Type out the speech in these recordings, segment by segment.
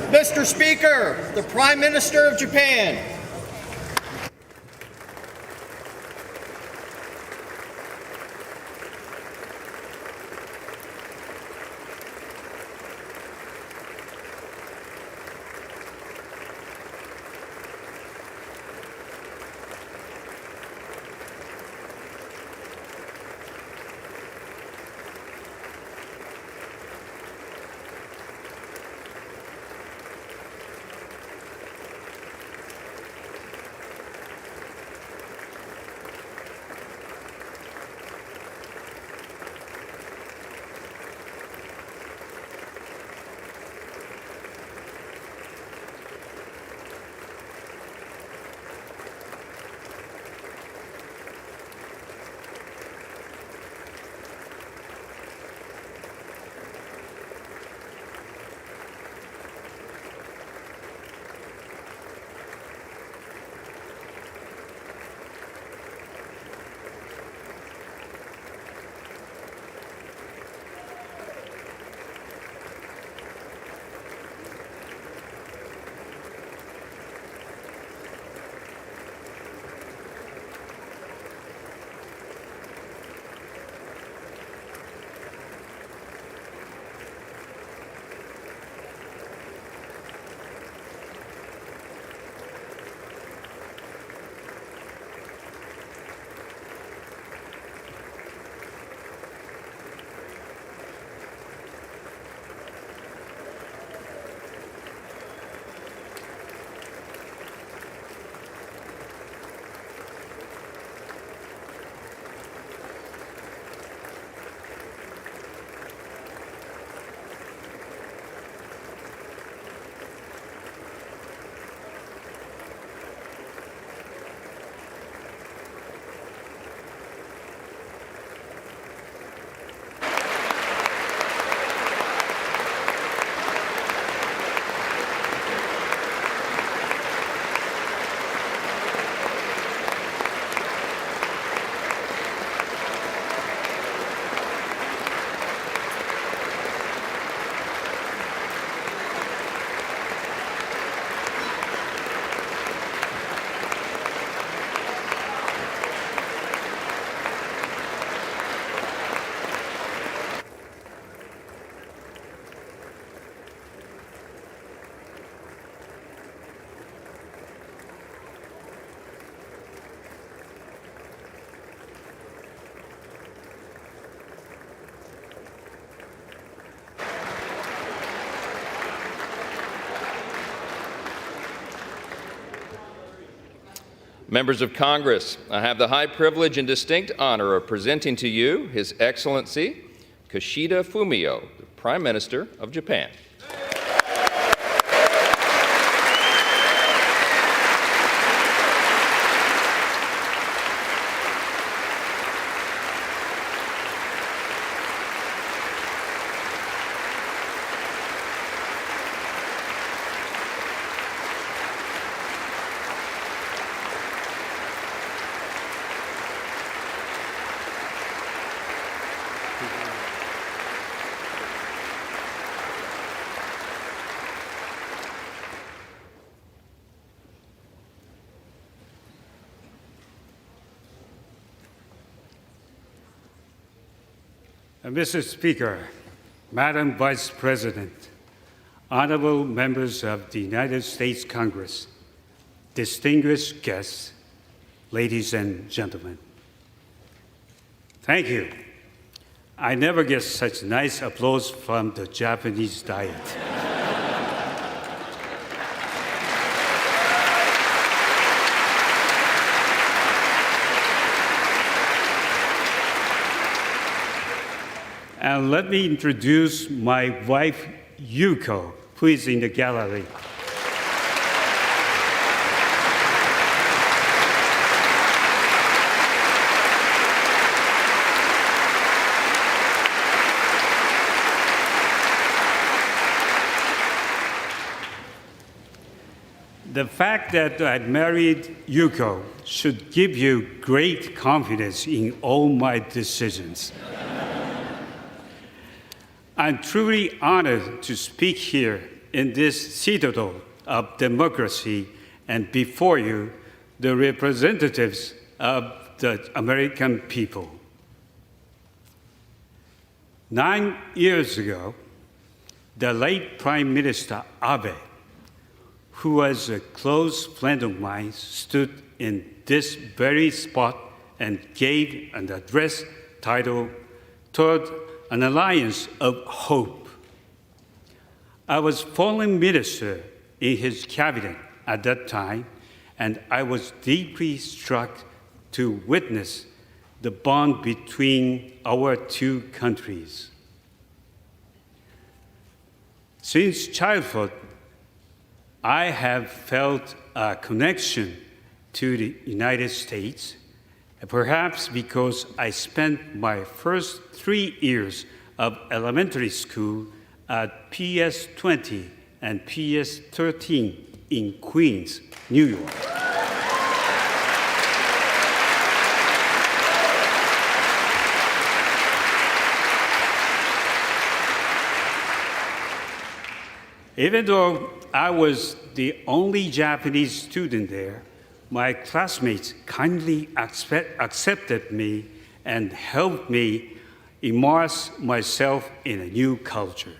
Mr. Speaker, the Prime Minister of Japan. Members of Congress, I have the high privilege and distinct honor of presenting to you His Excellency Kishida Fumio, the Prime Minister of Japan. Mr. Speaker, Madam Vice President, honorable members of the United States Congress, distinguished guests, ladies and gentlemen. Thank you. I never get such nice applause from the Japanese Diet. And let me introduce my wife, Yuko, who is in the gallery. The fact that I married Yuko should give you great confidence in all my decisions. I'm truly honored to speak here in this citadel of democracy, and before you, the representatives of the American people. 9 years ago, the late Prime Minister Abe, who was a close friend of mine, stood in this very spot and gave an address titled "Toward an Alliance of Hope." I was foreign minister in his cabinet at that time, and I was deeply struck to witness the bond between our two countries. Since childhood, I have felt a connection to the United States, perhaps because I spent my first 3 years of elementary school at PS 20 and PS 13 in Queens, New York. Even though I was the only Japanese student there, my classmates kindly accepted me and helped me immerse myself in a new culture.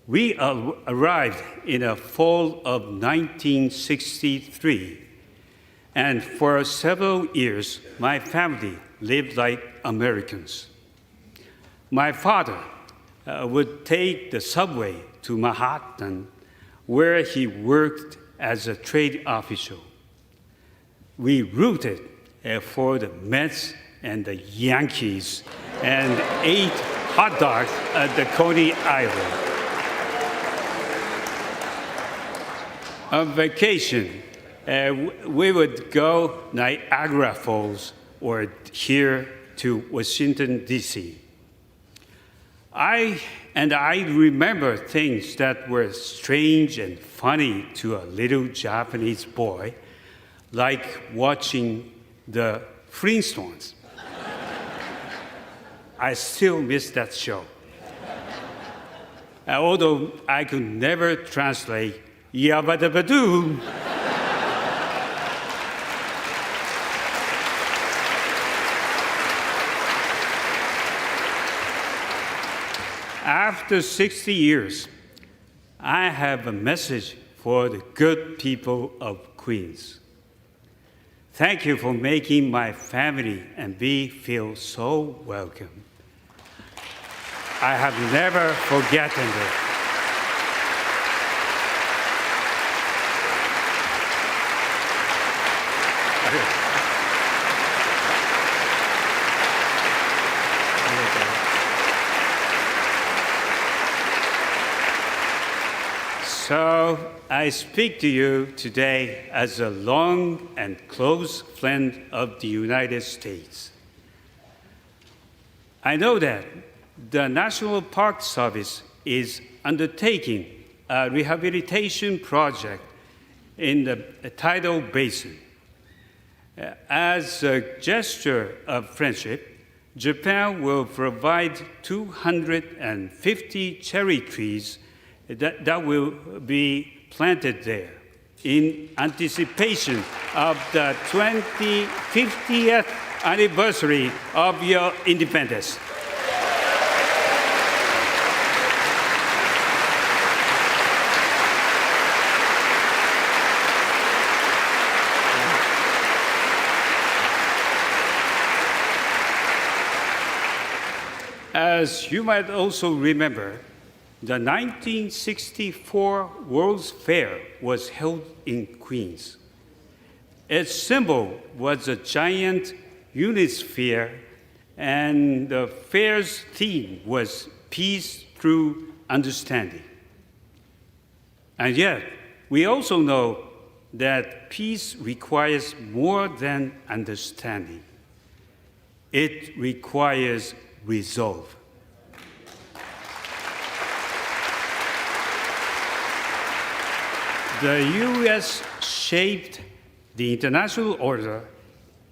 We arrived in the fall of 1963, and for several years, my family lived like Americans. My father would take the subway to Manhattan, where he worked as a trade official. We rooted for the Mets and the Yankees and ate hot dogs at the Coney Island. On vacation, we would go Niagara Falls or here to Washington, D.C. I remember things that were strange and funny to a little Japanese boy, like watching the Flintstones. I still miss that show. Although I could never translate Yabba-dabba-doo. After 60 years, I have a message for the good people of Queens. Thank you for making my family and me feel so welcome. I have never forgotten it. So I speak to you today as a long and close friend of the United States. I know that the National Park Service is undertaking a rehabilitation project in the tidal basin. As a gesture of friendship, Japan will provide 250 cherry trees that will be planted there in anticipation of the 50th anniversary of your independence. As you might also remember, the 1964 World's Fair was held in Queens. Its symbol was a giant unisphere, and the fair's theme was peace through understanding. And yet, we also know that peace requires more than understanding. It requires resolve. The U.S. shaped the international order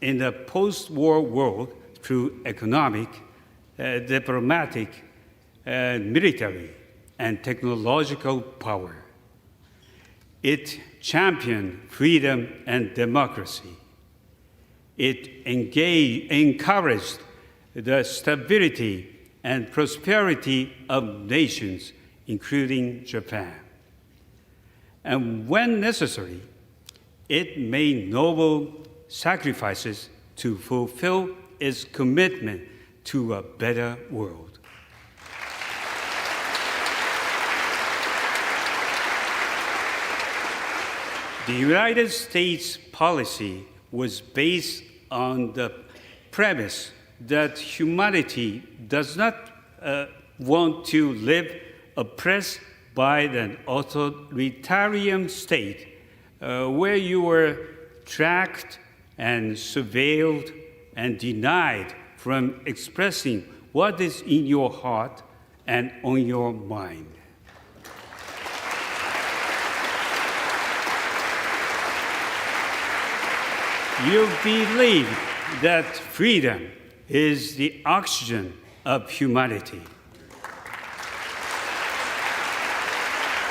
in the post-war world through economic, diplomatic, and military, and technological power. It championed freedom and democracy. It encouraged the stability and prosperity of nations, including Japan. And when necessary, it made noble sacrifices to fulfill its commitment to a better world. The United States policy was based on the premise that humanity does not want to live oppressed by an authoritarian state where you were tracked and surveilled and denied from expressing what is in your heart and on your mind. You believe that freedom is the oxygen of humanity.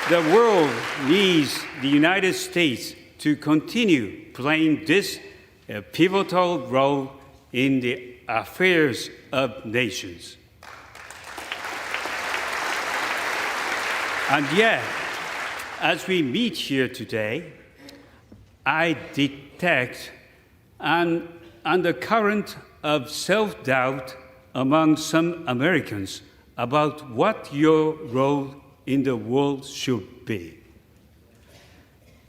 The world needs the United States to continue playing this pivotal role in the affairs of nations. And yet, as we meet here today, I detect an undercurrent of self-doubt among some Americans about what your role in the world should be.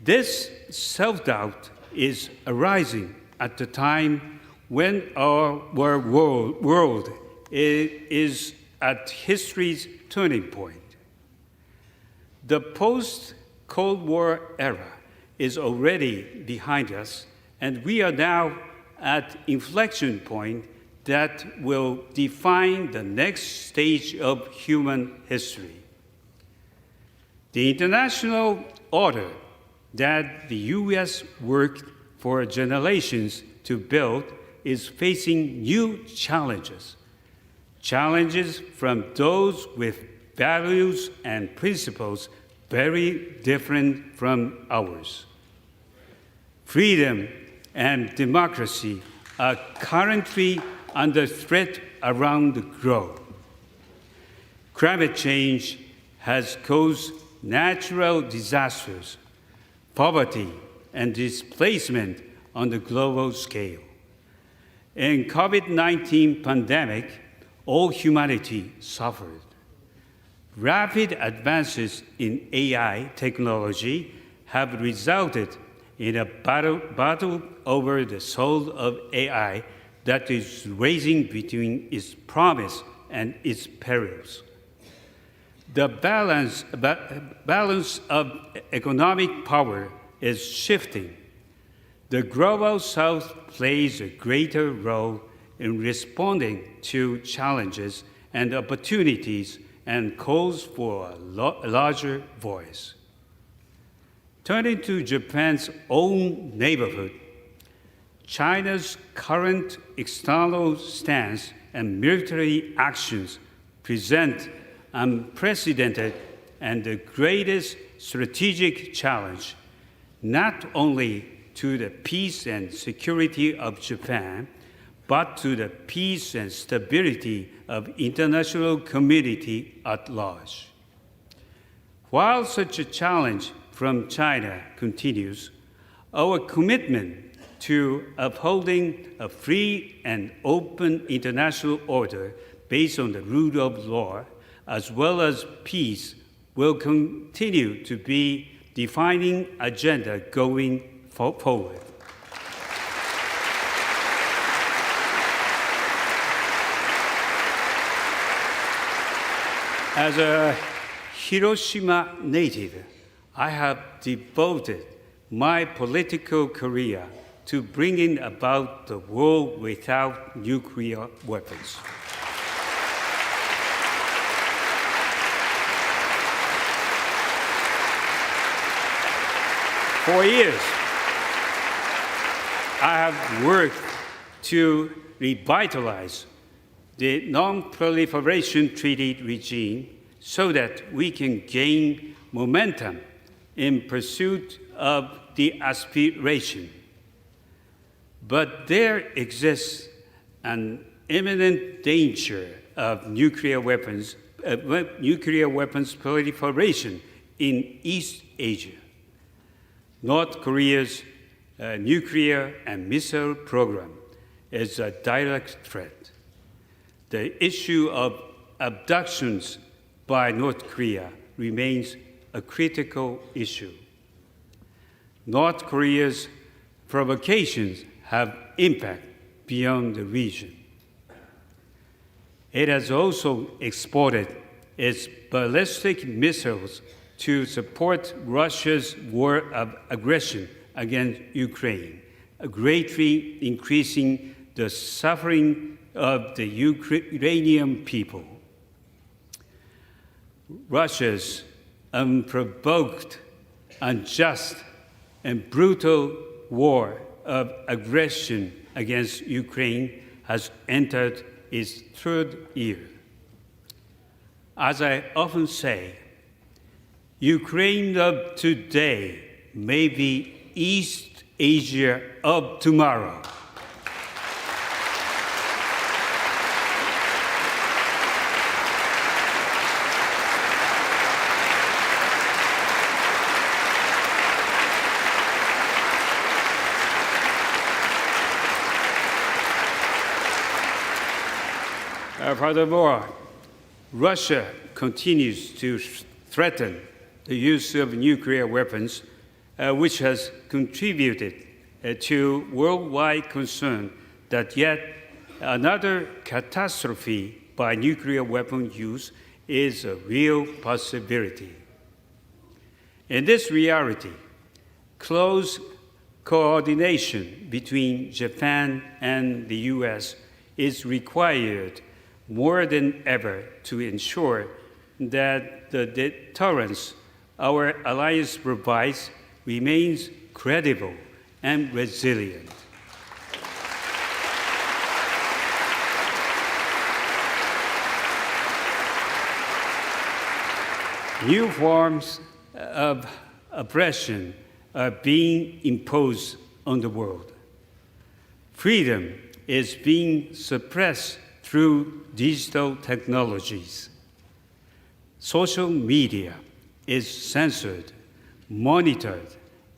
This self-doubt is arising at the time when our world is at history's turning point. The post-Cold War era is already behind us, and we are now at inflection point that will define the next stage of human history. The international order that the U.S. worked for generations to build is facing new challenges from those with values and principles very different from ours. Freedom and democracy are currently under threat around the globe. Climate change has caused natural disasters, poverty, and displacement on the global scale. In COVID-19 pandemic, all humanity suffered. Rapid advances in AI technology have resulted in a battle over the soul of AI that is raging between its promise and its perils. The balance of economic power is shifting. The Global South plays a greater role in responding to challenges and opportunities and calls for a larger voice. Turning to Japan's own neighborhood, China's current external stance and military actions present unprecedented and the greatest strategic challenge, not only to the peace and security of Japan, but to the peace and stability of international community at large. While such a challenge from China continues, our commitment to upholding a free and open international order based on the rule of law, as well as peace, will continue to be defining agenda going forward. As a Hiroshima native, I have devoted my political career to bringing about the world without nuclear weapons. For years, I have worked to revitalize the Non-Proliferation Treaty regime so that we can gain momentum in pursuit of the aspiration. But there exists an imminent danger of nuclear weapons proliferation in East Asia. North Korea's nuclear and missile program is a direct threat. The issue of abductions by North Korea remains a critical issue. North Korea's provocations have impact beyond the region. It has also exported its ballistic missiles to support Russia's war of aggression against Ukraine, greatly increasing the suffering of the Ukrainian people. Russia's unprovoked, unjust, and brutal war of aggression against Ukraine has entered its third year. As I often say, Ukraine of today may be East Asia of tomorrow. Furthermore, Russia continues to threaten the use of nuclear weapons, which has contributed to worldwide concern that yet another catastrophe by nuclear weapon use is a real possibility. In this reality, close coordination between Japan and the US is required more than ever to ensure that the deterrence our alliance provides remains credible and resilient. New forms of oppression are being imposed on the world. Freedom is being suppressed through digital technologies. Social media is censored, monitored,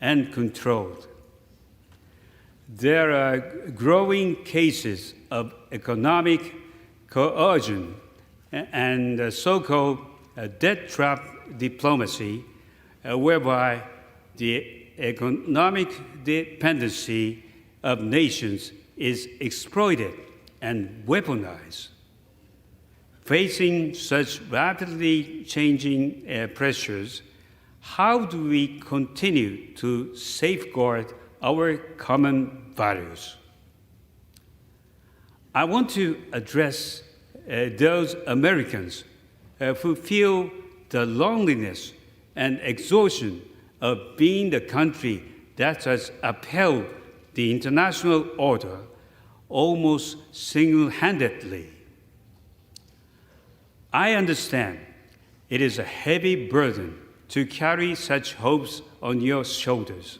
and controlled. There are growing cases of economic coercion and so-called debt trap diplomacy, whereby the economic dependency of nations is exploited and weaponized. Facing such rapidly changing pressures, how do we continue to safeguard our common values? I want to address those Americans who feel the loneliness and exhaustion of being the country that has upheld the international order almost single-handedly. I understand it is a heavy burden to carry such hopes on your shoulders.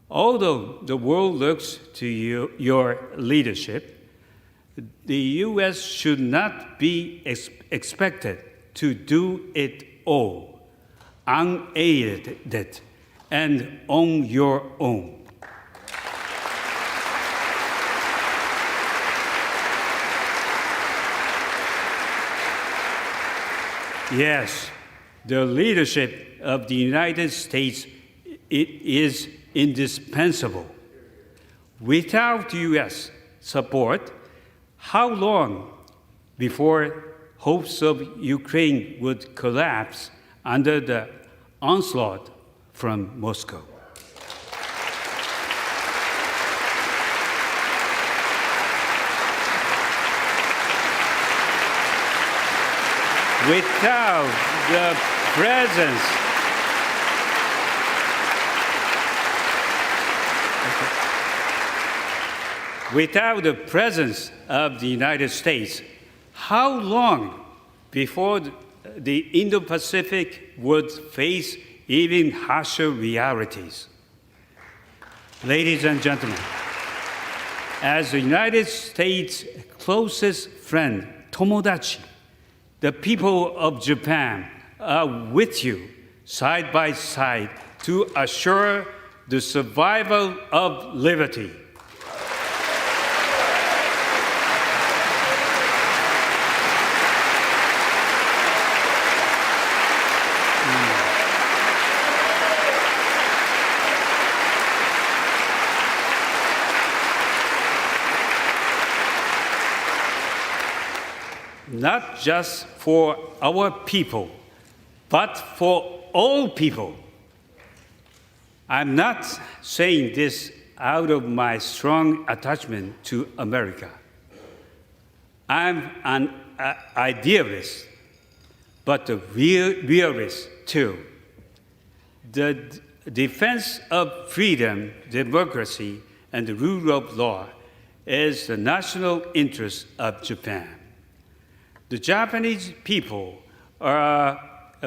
Although the world looks to your leadership, the U.S. should not be expected to do it all, unaided and on your own. Yes, the leadership of the United States is indispensable. Without U.S. support, how long before hopes of Ukraine would collapse under the onslaught from Moscow? Without the presence of the United States, how long before the Indo-Pacific would face even harsher realities. Ladies and gentlemen, as the United States' closest friend, Tomodachi, the people of Japan are with you side by side to assure the survival of liberty. Not just for our people, but for all people. I'm not saying this out of my strong attachment to America. I'm an idealist, but a realist too. The defense of freedom, democracy, and the rule of law is the national interest of Japan. The Japanese people are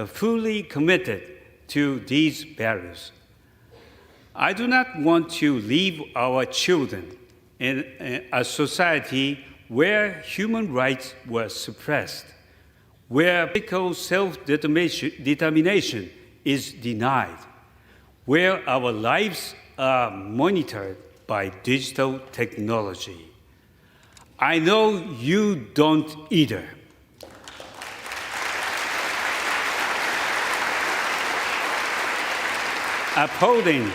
fully committed to these values. I do not want to leave our children in a society where human rights were suppressed, where political self-determination is denied, where our lives are monitored by digital technology. I know you don't either. Upholding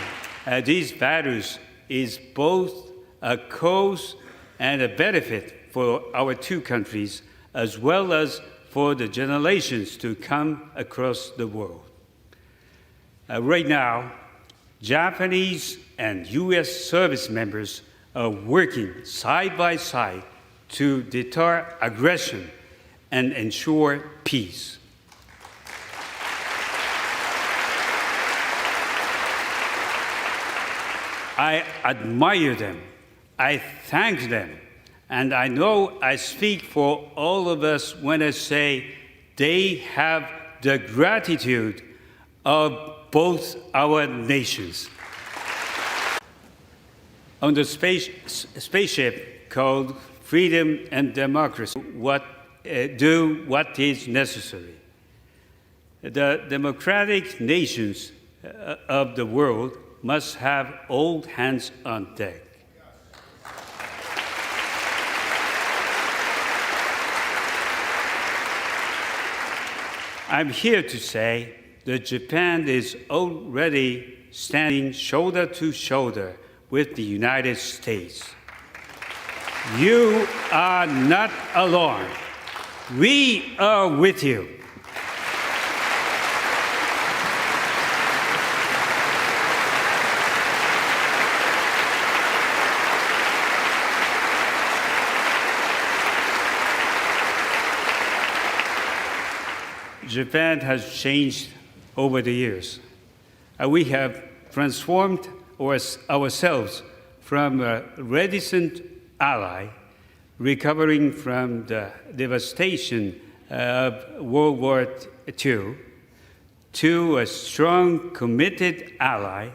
these values is both a cause and a benefit for our two countries, as well as for the generations to come across the world. Right now, Japanese and U.S. service members are working side by side to deter aggression and ensure peace. I admire them, I thank them, and I know I speak for all of us when I say they have the gratitude of both our nations. On the spaceship called Freedom and Democracy, do what is necessary. The democratic nations of the world must have all hands on deck. I'm here to say that Japan is already standing shoulder to shoulder with the United States. You are not alone. We are with you. Japan has changed over the years. We have transformed ourselves from a reticent ally, recovering from the devastation of World War II, to a strong, committed ally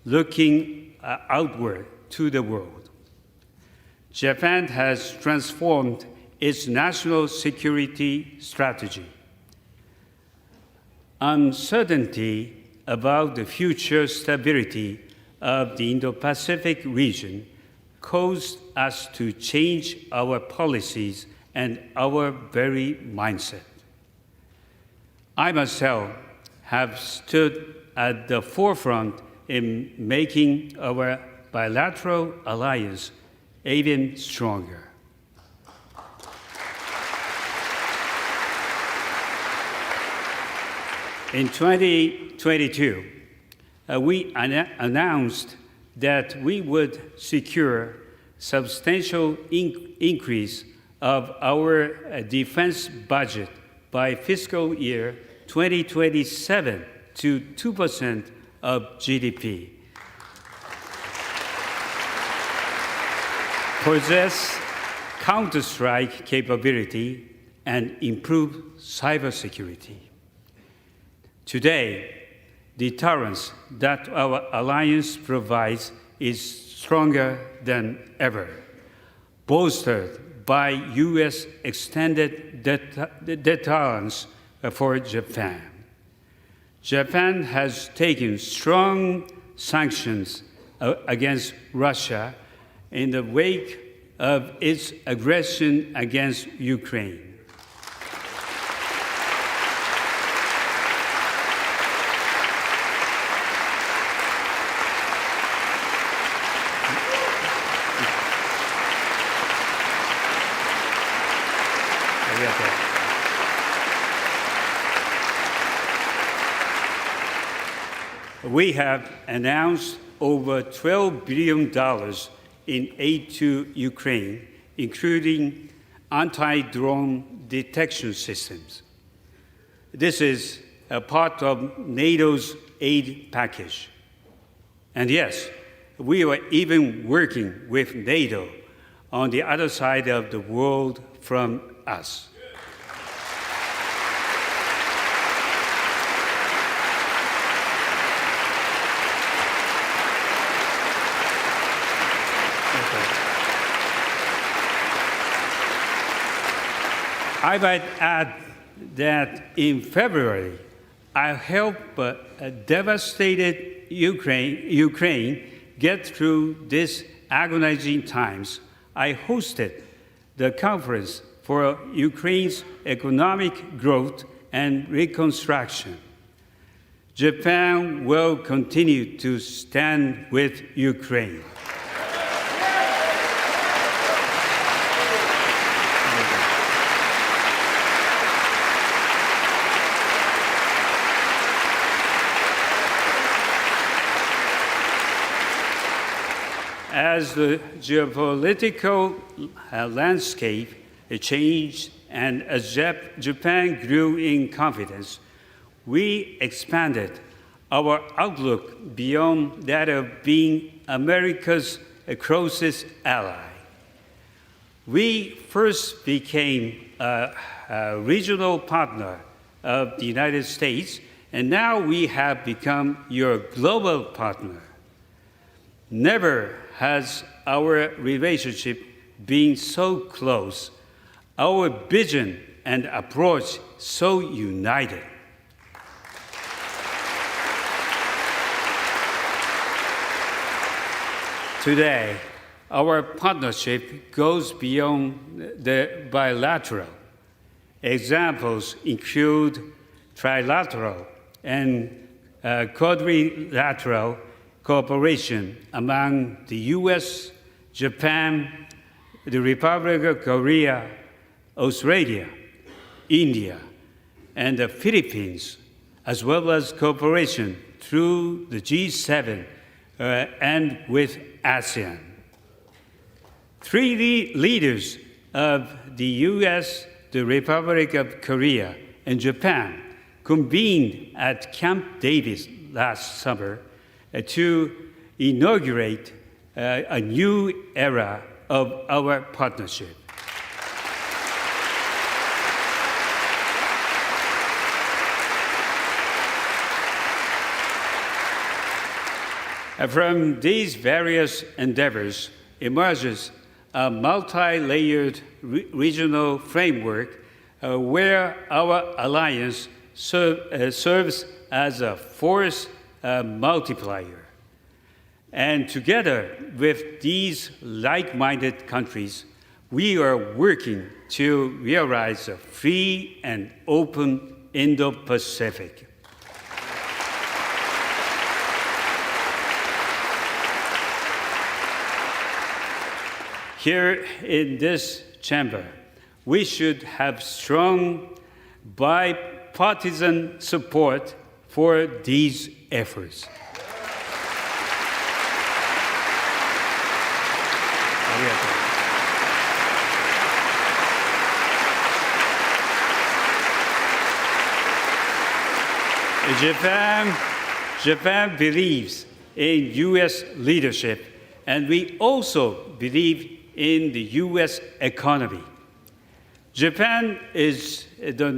looking outward to the world. Japan has transformed its national security strategy. Uncertainty about the future stability of the Indo-Pacific region caused us to change our policies and our very mindset. I myself have stood at the forefront in making our bilateral alliance even stronger. In 2022, we announced that we would secure substantial increase of our defense budget by fiscal year 2027 to 2% of GDP. Possess counter-strike capability and improve cybersecurity. Today, the deterrence that our alliance provides is stronger than ever, bolstered by U.S. extended deterrence for Japan. Japan has taken strong sanctions against Russia in the wake of its aggression against Ukraine. We have announced over $12 billion in aid to Ukraine, including anti-drone detection systems. This is a part of NATO's aid package. And yes, we are even working with NATO on the other side of the world from us. I might add that in February, I helped a devastated Ukraine get through these agonizing times. I hosted the Conference for Ukraine's Economic Growth and Reconstruction. Japan will continue to stand with Ukraine. As the geopolitical landscape changed and as Japan grew in confidence, we expanded our outlook beyond that of being America's closest ally. We first became a regional partner of the United States, and now we have become your global partner. Never has our relationship been so close, our vision and approach so united. Today, our partnership goes beyond the bilateral. Examples include trilateral and quadrilateral cooperation among the U.S., Japan, the Republic of Korea, Australia, India, and the Philippines, as well as cooperation through the G7 and with ASEAN. Three leaders of the U.S., the Republic of Korea, and Japan convened at Camp Davis last summer to inaugurate a new era of our partnership. From these various endeavors emerges a multi-layered regional framework where our alliance serves as a force multiplier. And together with these like-minded countries, we are working to realize a free and open Indo-Pacific. Here in this chamber, we should have strong bipartisan support for these efforts. Japan believes in U.S. leadership, and we also believe in the U.S. economy. Japan is the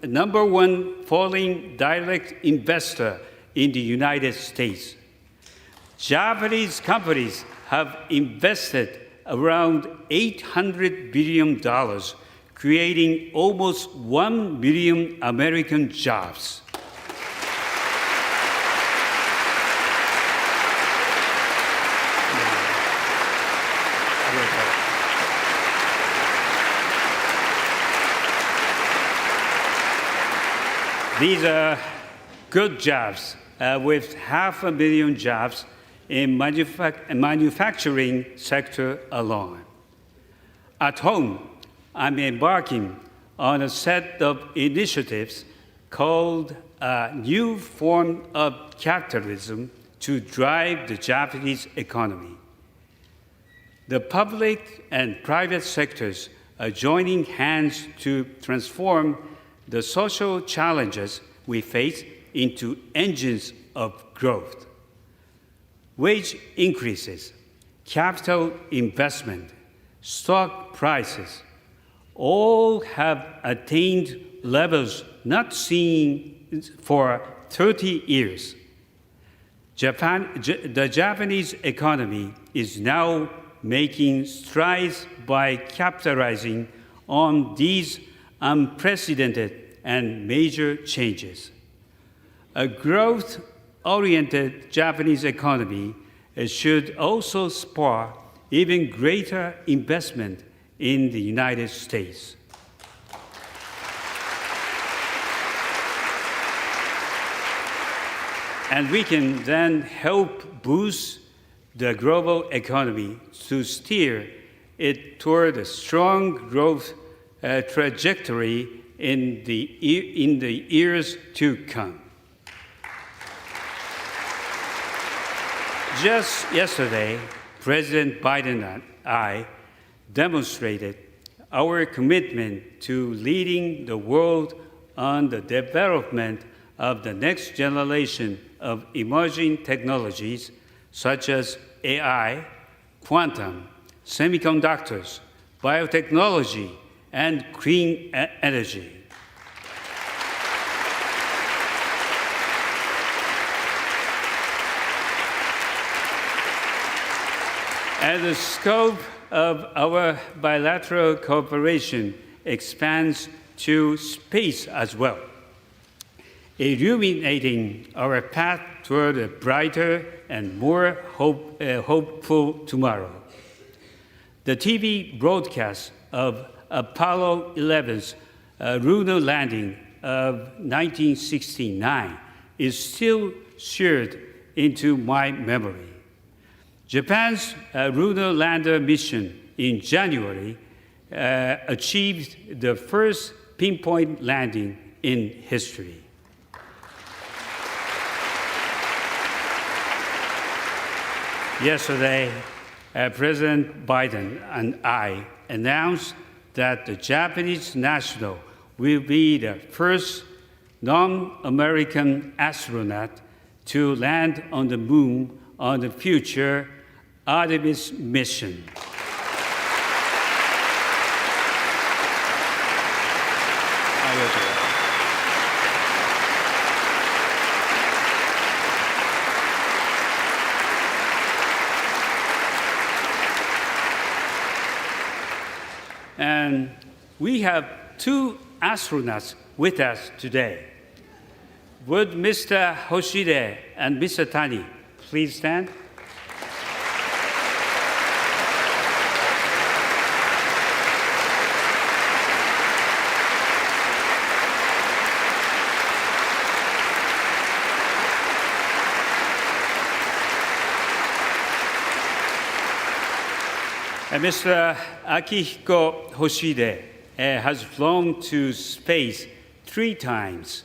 number one foreign direct investor in the United States. Japanese companies have invested around $800 billion, creating almost 1 million American jobs. These are good jobs, with 500,000 jobs in manufacturing sector alone. At home, I'm embarking on a set of initiatives called a new form of capitalism to drive the Japanese economy. The public and private sectors are joining hands to transform the social challenges we face into engines of growth. Wage increases, capital investment, stock prices, all have attained levels not seen for 30 years. The Japanese economy is now making strides by capitalizing on these unprecedented and major changes. A growth-oriented Japanese economy should also spur even greater investment in the United States. And we can then help boost the global economy to steer it toward a strong growth trajectory in the years to come. Just yesterday, President Biden and I demonstrated our commitment to leading the world on the development of the next generation of emerging technologies such as AI, quantum, semiconductors, biotechnology, and clean energy. And the scope of our bilateral cooperation expands to space as well, illuminating our path toward a brighter and more hopeful tomorrow. The TV broadcast of Apollo 11's lunar landing of 1969 is still seared into my memory. Japan's lunar lander mission in January achieved the first pinpoint landing in history. Yesterday, President Biden and I announced that the Japanese national will be the first non-American astronaut to land on the moon on the future Artemis mission. And we have two astronauts with us today. Would Mr. Hoshide and Mr. Tani please stand? And Mr. Akihiko Hoshide has flown to space 3 times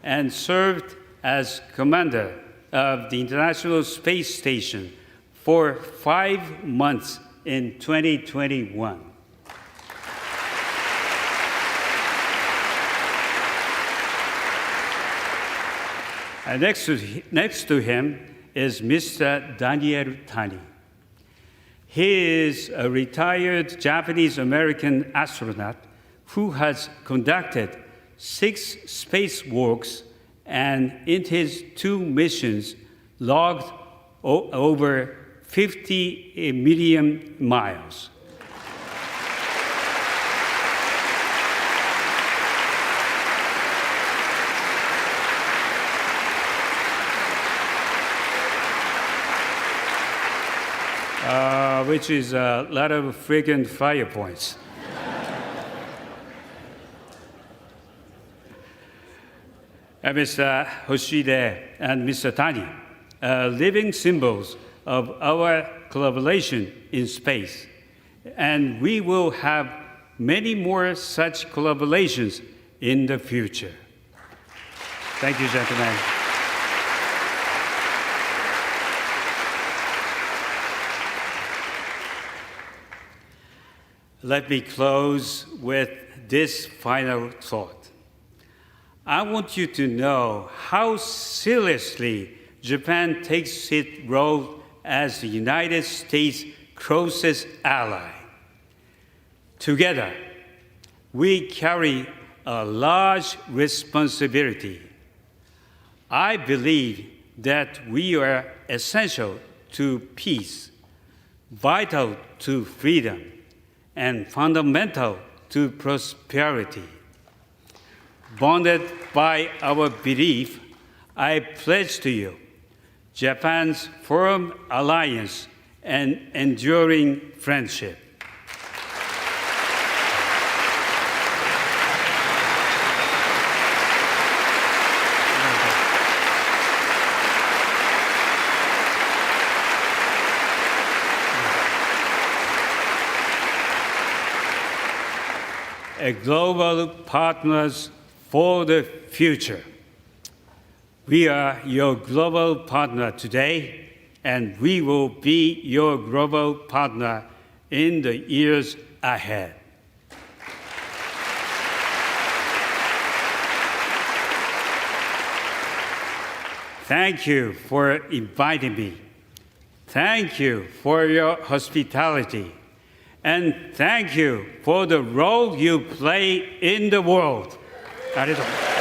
and served as commander of the International Space Station for 5 months in 2021. And next to him is Mr. Daniel Tani. He is a retired Japanese-American astronaut who has conducted 6 spacewalks and in his 2 missions logged over 50 million miles. Which is a lot of frequent fire points. Mr. Hoshide and Mr. Tani, living symbols of our collaboration in space. And we will have many more such collaborations in the future. Thank you, gentlemen. Let me close with this final thought. I want you to know how seriously Japan takes its role as the United States' closest ally. Together, we carry a large responsibility. I believe that we are essential to peace, vital to freedom, and fundamental to prosperity. Bonded by our belief, I pledge to you Japan's firm alliance and enduring friendship. A global partners for the future. We are your global partner today, and we will be your global partner in the years ahead. Thank you for inviting me. Thank you for your hospitality. And thank you for the role you play in the world. ありがとう。